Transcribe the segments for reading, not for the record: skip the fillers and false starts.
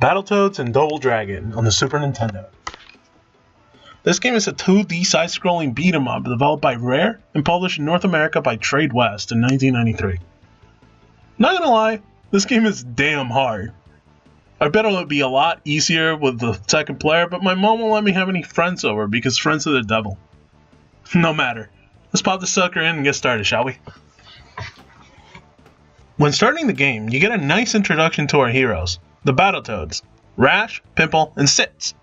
Battletoads and Double Dragon on the Super Nintendo. This game is a 2D side-scrolling beat-em-up developed by Rare and published in North America by Tradewest in 1993. Not gonna lie, this game is damn hard. I bet it would be a lot easier with the second player, but my mom won't let me have any friends over because friends are the devil. No matter. Let's pop the sucker in and get started, shall we? When starting the game, you get a nice introduction to our heroes, the Battletoads, Rash, Pimple, and Sitz,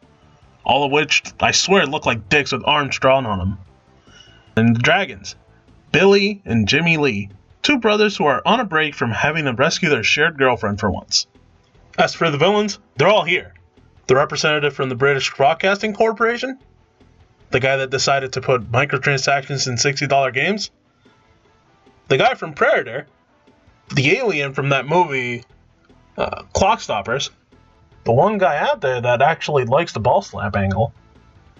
all of which I swear look like dicks with arms drawn on them. And the dragons, Billy and Jimmy Lee, two brothers who are on a break from having to rescue their shared girlfriend for once. As for the villains, they're all here. The representative from the British Broadcasting Corporation, the guy that decided to put microtransactions in $60 games, the guy from Predator, the alien from that movie, Clockstoppers, the one guy out there that actually likes the ball slap angle,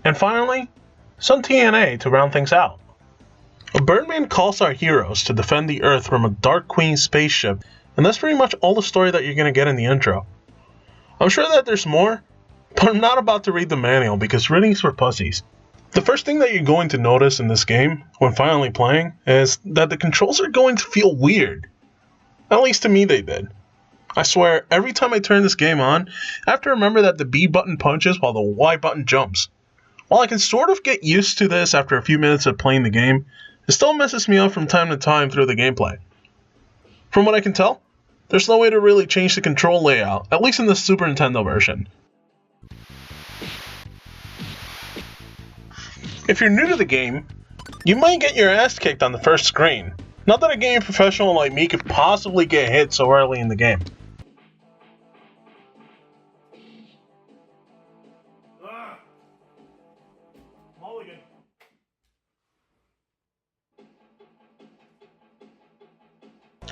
and finally, some TNA to round things out. Birdman calls our heroes to defend the Earth from a Dark Queen spaceship, and that's pretty much all the story that you're going to get in the intro. I'm sure that there's more, but I'm not about to read the manual because reading's for pussies. The first thing that you're going to notice in this game, when finally playing, is that the controls are going to feel weird. At least to me they did. I swear, every time I turn this game on, I have to remember that the B button punches while the Y button jumps. While I can sort of get used to this after a few minutes of playing the game, it still messes me up from time to time through the gameplay. From what I can tell, there's no way to really change the control layout, at least in the Super Nintendo version. If you're new to the game, you might get your ass kicked on the first screen. Not that a game professional like me could possibly get hit so early in the game. Mulligan.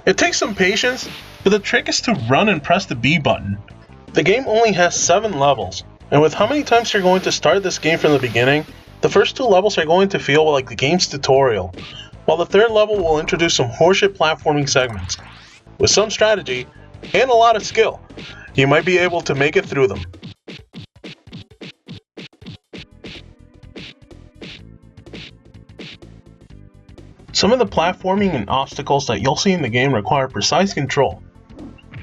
It takes some patience, but the trick is to run and press the B button. The game only has 7 levels, and with how many times you're going to start this game from the beginning, the first 2 levels are going to feel like the game's tutorial, while the 3rd level will introduce some horseshit platforming segments. With some strategy, and a lot of skill, you might be able to make it through them. Some of the platforming and obstacles that you'll see in the game require precise control.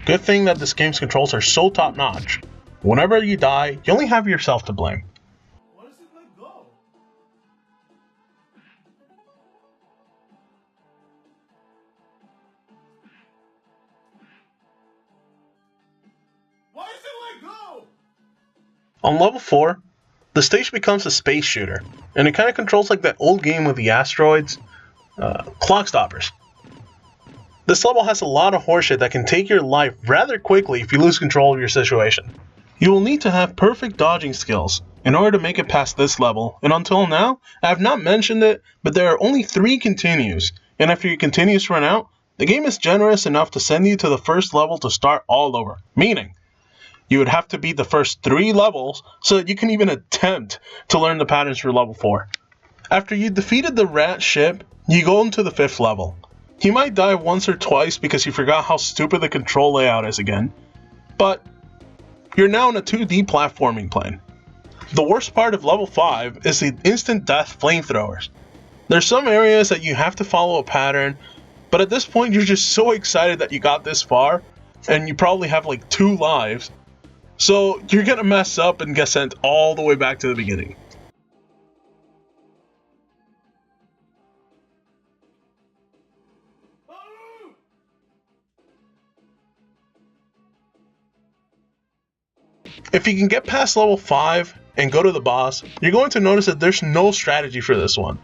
Good thing that this game's controls are so top notch. Whenever you die, you only have yourself to blame. Why does it let go? Why does it let go? On level 4, the stage becomes a space shooter, and it kind of controls like that old game with the asteroids, Clockstoppers. This level has a lot of horseshit that can take your life rather quickly if you lose control of your situation. You will need to have perfect dodging skills in order to make it past this level, and until now, I have not mentioned it, but there are only 3 continues, and after your continues run out, the game is generous enough to send you to the first level to start all over, meaning you would have to beat the first 3 levels so that you can even attempt to learn the patterns for level 4. After you defeated the rat ship, you go into the 5th level. You might die once or twice because you forgot how stupid the control layout is again, but you're now in a 2D platforming plane. The worst part of level 5 is the instant death flamethrowers. There's some areas that you have to follow a pattern, but at this point you're just so excited that you got this far, and you probably have like 2 lives, so you're gonna mess up and get sent all the way back to the beginning. If you can get past level 5 and go to the boss, you're going to notice that there's no strategy for this one.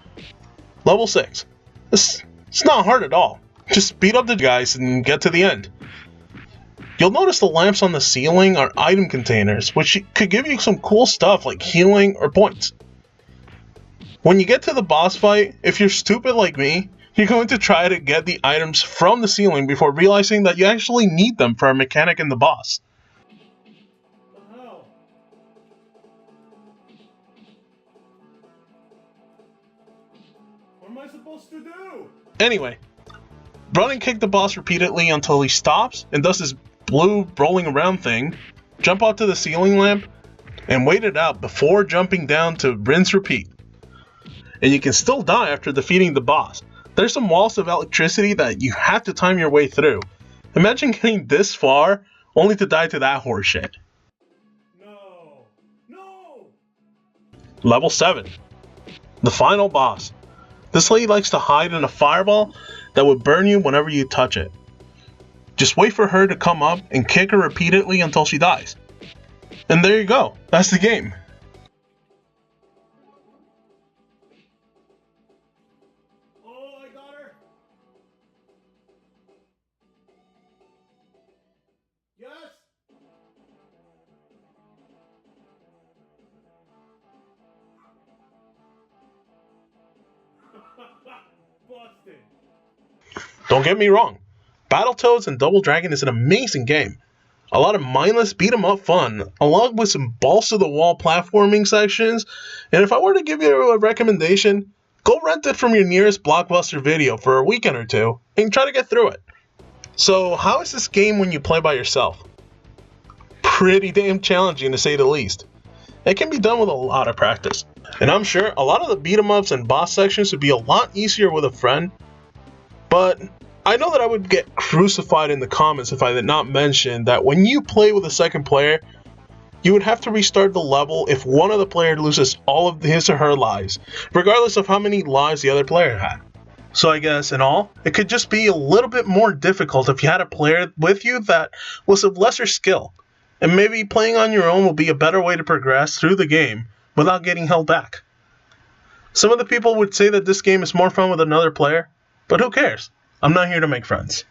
Level 6. It's not hard at all. Just beat up the guys and get to the end. You'll notice the lamps on the ceiling are item containers, which could give you some cool stuff like healing or points. When you get to the boss fight, if you're stupid like me, you're going to try to get the items from the ceiling before realizing that you actually need them for a mechanic in the boss. What am I supposed to do? Anyway, run and kick the boss repeatedly until he stops and does his blue rolling around thing, jump out to the ceiling lamp, and wait it out before jumping down to rinse repeat. And you can still die after defeating the boss. There's some walls of electricity that you have to time your way through. Imagine getting this far only to die to that horseshit. No. No. Level 7. The final boss. This lady likes to hide in a fireball that would burn you whenever you touch it. Just wait for her to come up and kick her repeatedly until she dies. And there you go. That's the game. Oh, I got her. Yes. Busted. Don't get me wrong. Battletoads and Double Dragon is an amazing game. A lot of mindless beat-em-up fun, along with some balls-to-the-wall platforming sections, and if I were to give you a recommendation, go rent it from your nearest Blockbuster Video for a weekend or two, and try to get through it. So, how is this game when you play by yourself? Pretty damn challenging to say the least. It can be done with a lot of practice. And I'm sure a lot of the beat-em-ups and boss sections would be a lot easier with a friend, but I know that I would get crucified in the comments if I did not mention that when you play with a second player, you would have to restart the level if one of the players loses all of his or her lives, regardless of how many lives the other player had. So I guess in all, it could just be a little bit more difficult if you had a player with you that was of lesser skill, and maybe playing on your own will be a better way to progress through the game without getting held back. Some of the people would say that this game is more fun with another player, but who cares? I'm not here to make friends.